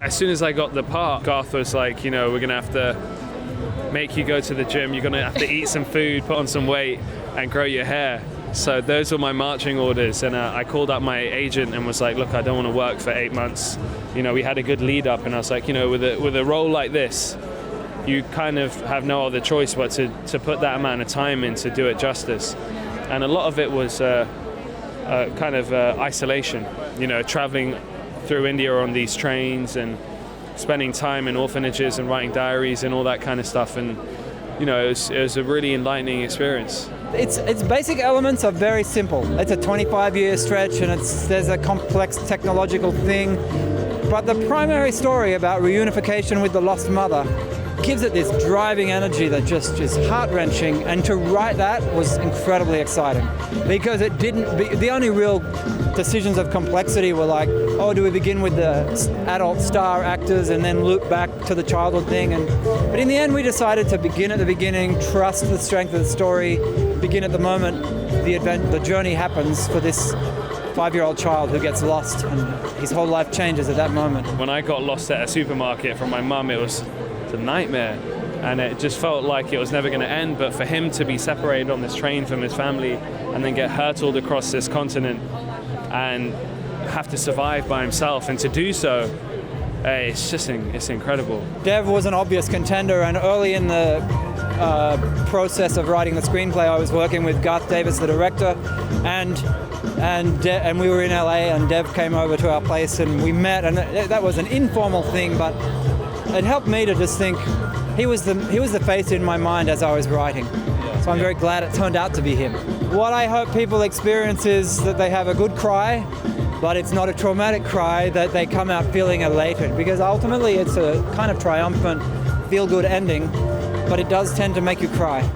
As soon as I got the part, Garth was like, you know, we're going to have to make you go to the gym, you're going to have to eat some food, put on some weight, and grow your hair. So those were my marching orders, and I called up my agent and was like, look, I don't want to work for 8 months. You know, we had a good lead up, and I was like, you know, with a role like this, you kind of have no other choice but to put that amount of time in to do it justice. And a lot of it was kind of isolation, you know, traveling through India on these trains and spending time in orphanages and writing diaries and all that kind of stuff. And, you know, it was a really enlightening experience. Its basic elements are very simple. It's a 25-year stretch, and there's a complex technological thing. But the primary story about reunification with the lost mother gives it this driving energy that just is heart-wrenching, and to write that was incredibly exciting because the only real decisions of complexity were like, oh, do we begin with the adult star actors and then loop back to the childhood thing? But in the end, we decided to begin at the beginning, trust the strength of the story, begin at the moment the journey happens for this 5-year-old child who gets lost, and his whole life changes at that moment. When I got lost at a supermarket from my mum, it was a nightmare, and it just felt like it was never going to end. But for him to be separated on this train from his family and then get hurtled across this continent and have to survive by himself, and to do so, it's incredible. Dev was an obvious contender, and early in the process of writing the screenplay, I was working with Garth Davis, the director, and we were in LA, and Dev came over to our place and we met, and that was an informal thing, but it helped me to just think he was the face in my mind as I was writing. So I'm very glad it turned out to be him. What I hope people experience is that they have a good cry, but it's not a traumatic cry, that they come out feeling elated, because ultimately it's a kind of triumphant, feel-good ending, but it does tend to make you cry.